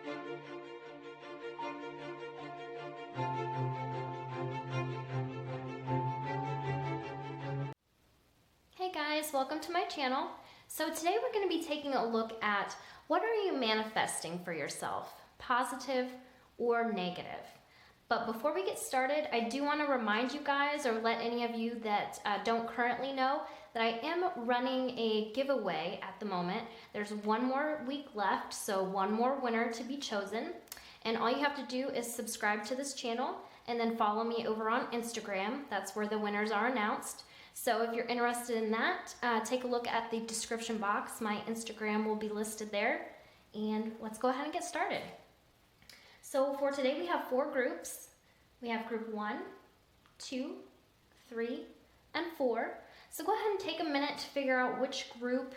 Hey guys, welcome to my channel. So today we're going to be taking a look at what are you manifesting for yourself, positive or negative. But before we get started, I do want to remind you guys, or let any of you that don't currently know, that I am running a giveaway at the moment. There's one more week left, so one more winner to be chosen. And all you have to do is subscribe to this channel and then follow me over on Instagram. That's where the winners are announced. So if you're interested in that, take a look at the description box. My Instagram will be listed there. And let's go ahead and get started. So for today we have 4 groups. We have group 1, 2, 3, and 4. So go ahead and take a minute to figure out which group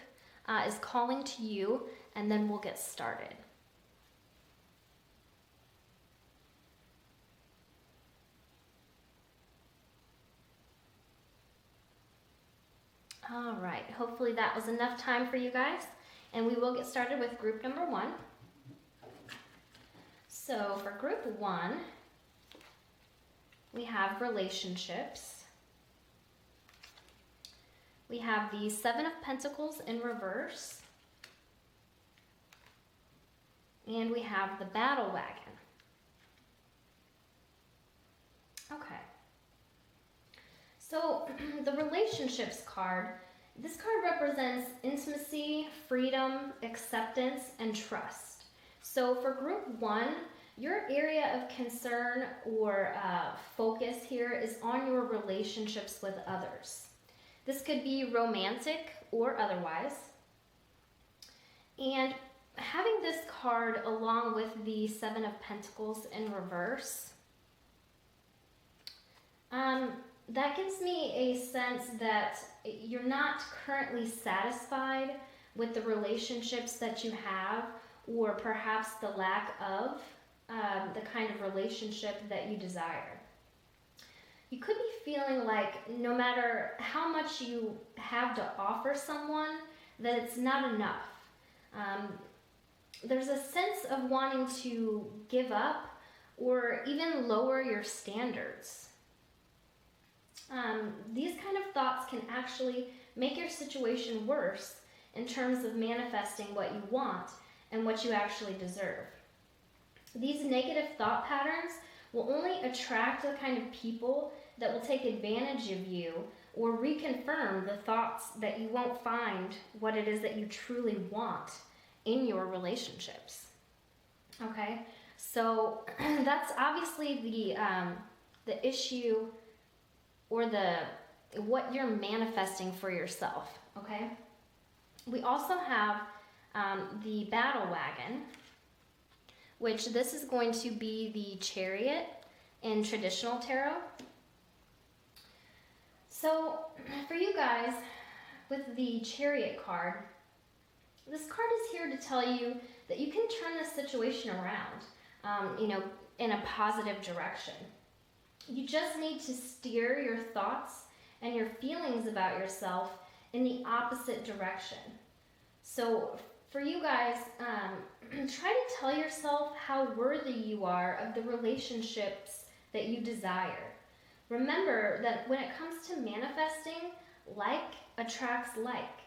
is calling to you, and then we'll get started. All right, hopefully that was enough time for you guys, and we will get started with group number 1. So for group 1, we have relationships. We have the 7 of Pentacles in reverse, and we have the Battle Wagon. Okay. So the relationships card, this card represents intimacy, freedom, acceptance, and trust. So for group 1, your area of concern or focus here is on your relationships with others. This could be romantic or otherwise. And having this card along with the 7 of Pentacles in reverse, that gives me a sense that you're not currently satisfied with the relationships that you have, or perhaps the lack of the kind of relationship that you desire. You could be feeling like no matter how much you have to offer someone, that it's not enough. There's a sense of wanting to give up or even lower your standards. These kind of thoughts can actually make your situation worse in terms of manifesting what you want and what you actually deserve. These negative thought patterns will only attract the kind of people that will take advantage of you or reconfirm the thoughts that you won't find what it is that you truly want in your relationships. Okay, so that's obviously the issue, or what you're manifesting for yourself, okay? We also have the Battle Wagon, which this is going to be the Chariot in traditional tarot. So for you guys, with the Chariot card, this card is here to tell you that you can turn this situation around, in a positive direction. You just need to steer your thoughts and your feelings about yourself in the opposite direction. So for you guys, try to tell yourself how worthy you are of the relationships that you desire. Remember that when it comes to manifesting, like attracts like.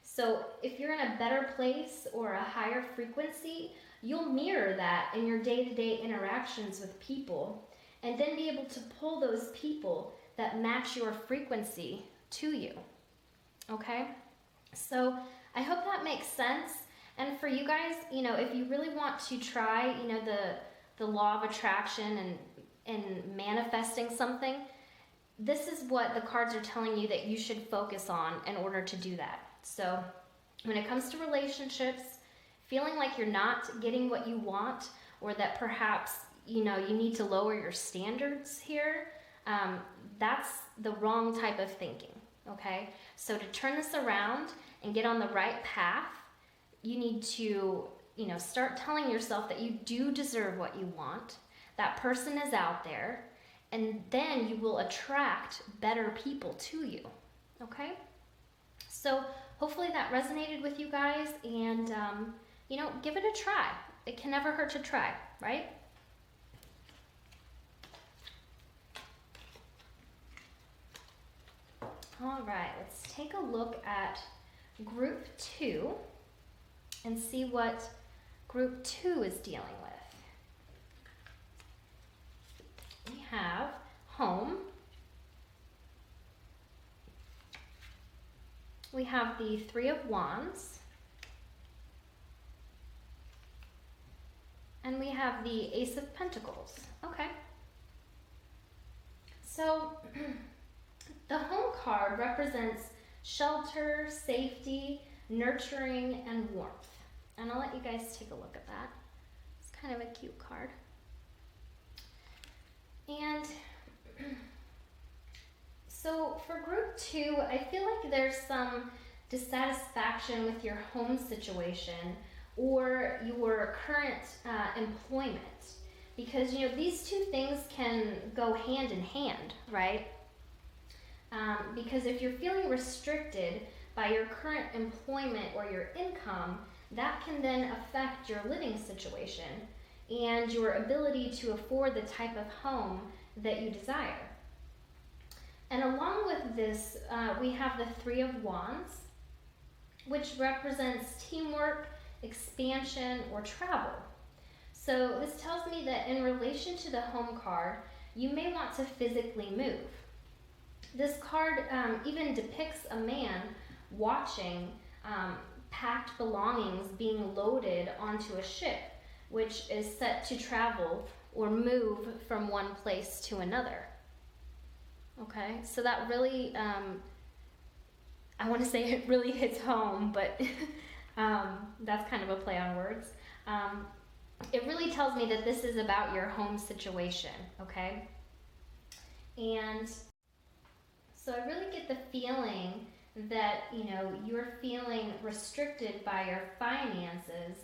So if you're in a better place or a higher frequency, you'll mirror that in your day-to-day interactions with people, and then be able to pull those people that match your frequency to you, okay? So I hope that makes sense. And for you guys, if you really want to try, the law of attraction and manifesting something, this is what the cards are telling you that you should focus on in order to do that. So when it comes to relationships, feeling like you're not getting what you want, or that perhaps you need to lower your standards here, that's the wrong type of thinking, okay? So to turn this around and get on the right path, you need to, start telling yourself that you do deserve what you want. That person is out there, and then you will attract better people to you, okay? So hopefully that resonated with you guys, and give it a try. It can never hurt to try, right? All right, let's take a look at group 2 and see what group 2 is dealing with. We have home. We have the Three of Wands. And we have the Ace of Pentacles. Okay. So the home card represents shelter, safety, nurturing, and warmth. And I'll let you guys take a look at that. It's kind of a cute card. And so for group 2, I feel like there's some dissatisfaction with your home situation or your current employment, because these two things can go hand in hand, right? Because if you're feeling restricted by your current employment or your income, that can then affect your living situation and your ability to afford the type of home that you desire. And along with this, we have the Three of Wands, which represents teamwork, expansion, or travel. So this tells me that in relation to the home card, you may want to physically move. This card even depicts a man watching packed belongings being loaded onto a ship, which is set to travel or move from one place to another. Okay, so that really, I want to say it really hits home, but that's kind of a play on words. It really tells me that this is about your home situation, okay? And so I really get the feeling that, you're feeling restricted by your finances,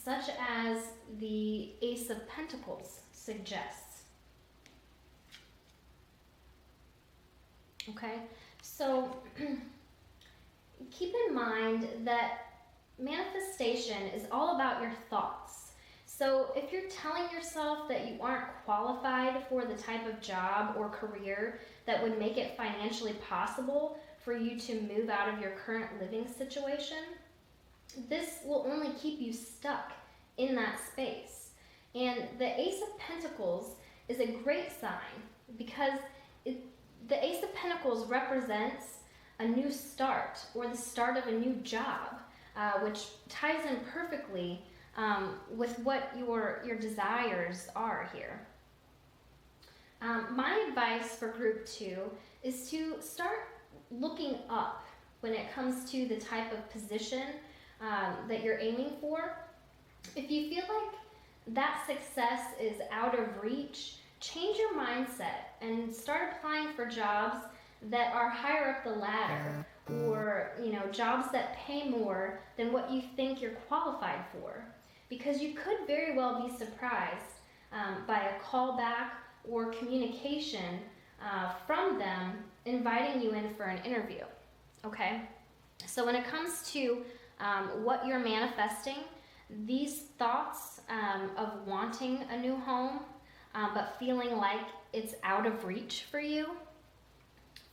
such as the Ace of Pentacles suggests. Okay, so keep in mind that manifestation is all about your thoughts. So if you're telling yourself that you aren't qualified for the type of job or career that would make it financially possible for you to move out of your current living situation, this will only keep you stuck in that space. And the Ace of Pentacles is a great sign because the Ace of Pentacles represents a new start or the start of a new job, which ties in perfectly with what your desires are here. My advice for group 2 is to start looking up when it comes to the type of position that you're aiming for. If you feel like that success is out of reach, change your mindset and start applying for jobs that are higher up the ladder, or jobs that pay more than what you think you're qualified for, because you could very well be surprised by a call back or communication from them inviting you in for an interview. Okay, so when it comes to what you're manifesting, these thoughts of wanting a new home but feeling like it's out of reach for you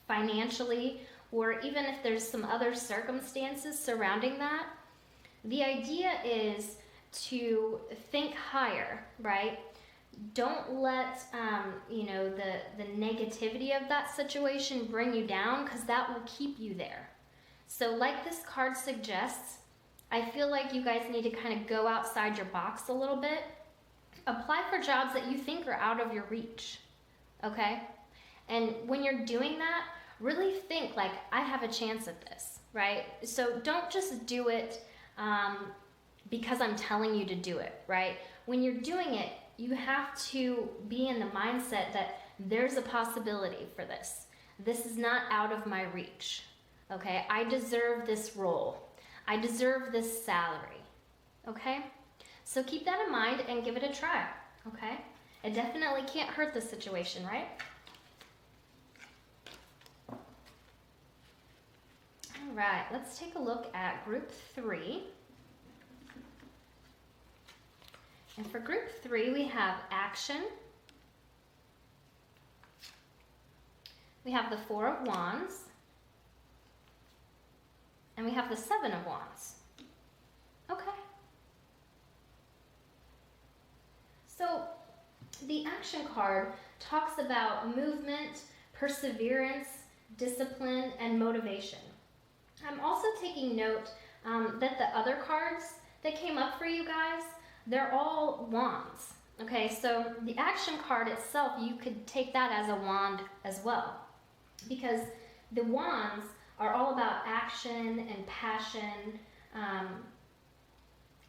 financially, or even if there's some other circumstances surrounding that, the idea is to think higher, right? Don't let the negativity of that situation bring you down, because that will keep you there. So like this card suggests, I feel like you guys need to kind of go outside your box a little bit. Apply for jobs that you think are out of your reach, okay? And when you're doing that, really think like, I have a chance at this, right? So don't just do it because I'm telling you to do it, right? When you're doing it, you have to be in the mindset that there's a possibility for this. This is not out of my reach, okay? I deserve this role. I deserve this salary, okay? So keep that in mind and give it a try, okay? It definitely can't hurt the situation, right? All right, let's take a look at group 3. And for group 3, we have action. We have the 4 of Wands. And we have the 7 of Wands. Okay. So the action card talks about movement, perseverance, discipline, and motivation. I'm also taking note that the other cards that came up for you guys, they're all wands. Okay, so the action card itself, you could take that as a wand as well, because the wands are all about action and passion,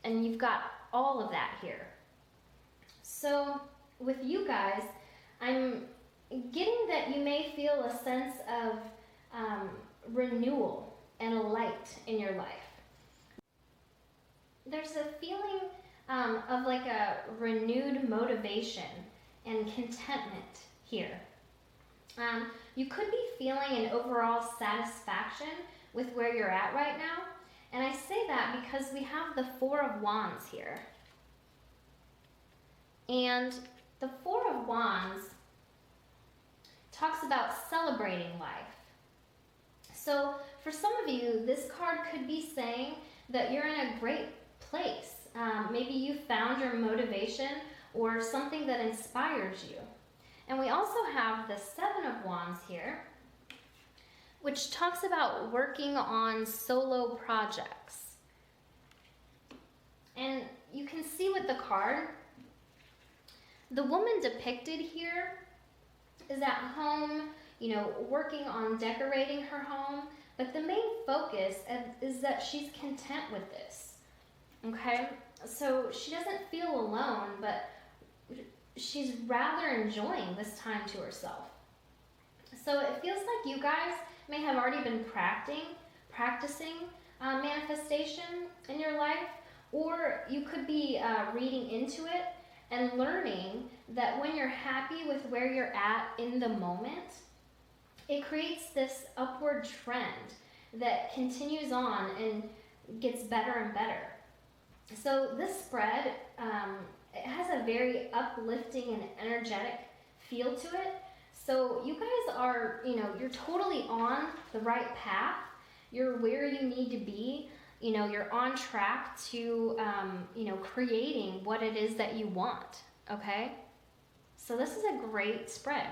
and you've got all of that here. So with you guys, I'm getting that you may feel a sense of renewal and a light in your life. There's a feeling of like a renewed motivation and contentment here. You could be feeling an overall satisfaction with where you're at right now. And I say that because we have the 4 of Wands here. And the 4 of Wands talks about celebrating life. So for some of you, this card could be saying that you're in a great place. Maybe you found your motivation or something that inspires you. And we also have the 7 of Wands here, which talks about working on solo projects. And you can see with the card, the woman depicted here is at home, working on decorating her home, but the main focus is that she's content with this, okay? So she doesn't feel alone, but she's rather enjoying this time to herself. So it feels like you guys may have already been practicing manifestation in your life, or you could be reading into it and learning that when you're happy with where you're at in the moment, it creates this upward trend that continues on and gets better and better. So this spread, it has a very uplifting and energetic feel to it. So you guys are, you're totally on the right path. You're where you need to be. You're on track to, creating what it is that you want, okay? So this is a great spread.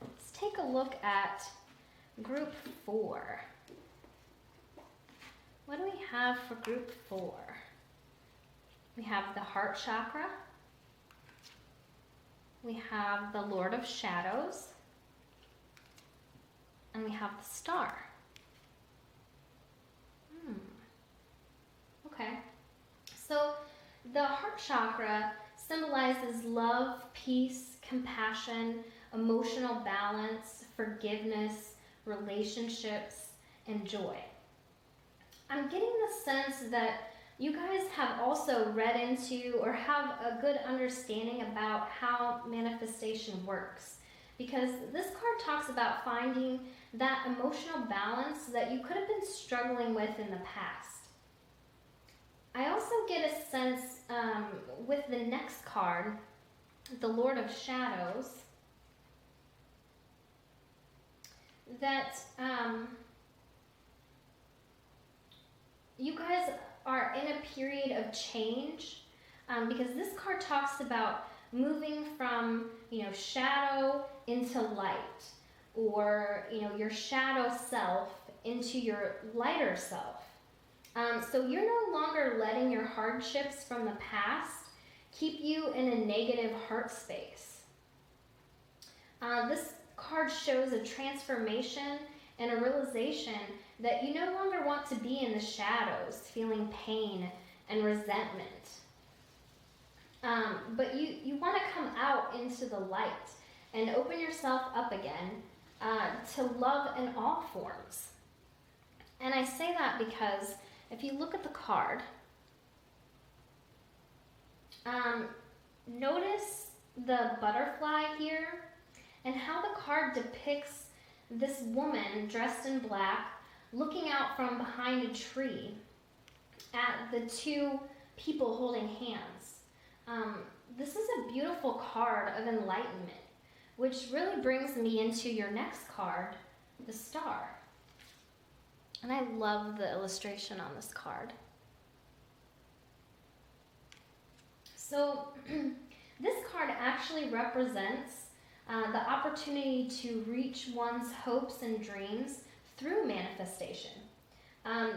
Let's take a look at group 4. What do we have for group 4? We have the heart chakra. We have the Lord of Shadows. And we have the star. Okay. So the heart chakra symbolizes love, peace, compassion, emotional balance, forgiveness, relationships, and joy. I'm getting the sense that you guys have also read into or have a good understanding about how manifestation works, because this card talks about finding that emotional balance that you could have been struggling with in the past. I also get a sense with the next card, the Lord of Shadows, that you guys are in a period of change, because this card talks about moving from, shadow into light, or, your shadow self into your lighter self. So you're no longer letting your hardships from the past keep you in a negative heart space. This card shows a transformation and a realization that you no longer want to be in the shadows, feeling pain and resentment. But you want to come out into the light and open yourself up again to love in all forms. And I say that because if you look at the card, notice the butterfly here and how the card depicts this woman dressed in black looking out from behind a tree at the two people holding hands. This is a beautiful card of enlightenment, which really brings me into your next card, the star. And I love the illustration on this card. So this card actually represents the opportunity to reach one's hopes and dreams through manifestation.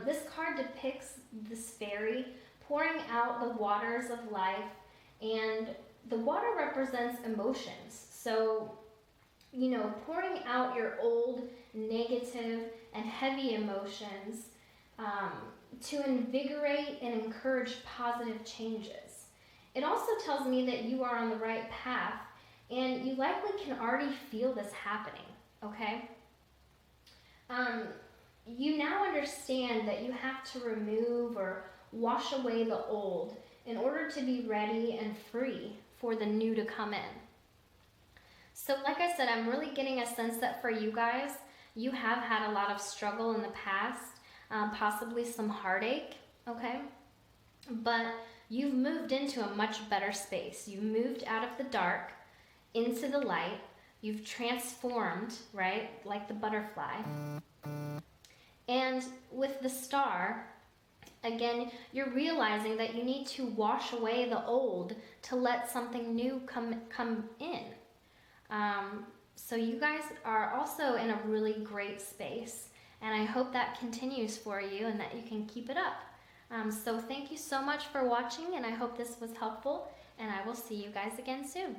This card depicts this fairy pouring out the waters of life, and the water represents emotions. So, pouring out your old, negative, and heavy emotions to invigorate and encourage positive changes. It also tells me that you are on the right path, and you likely can already feel this happening, okay? You now understand that you have to remove or wash away the old in order to be ready and free for the new to come in. So like I said, I'm really getting a sense that for you guys, you have had a lot of struggle in the past, possibly some heartache, okay? But you've moved into a much better space. You moved out of the dark into the light. You've transformed, right? Like the butterfly. And with the star, again, you're realizing that you need to wash away the old to let something new come in. So you guys are also in a really great space, and I hope that continues for you and that you can keep it up. So thank you so much for watching, and I hope this was helpful, and I will see you guys again soon.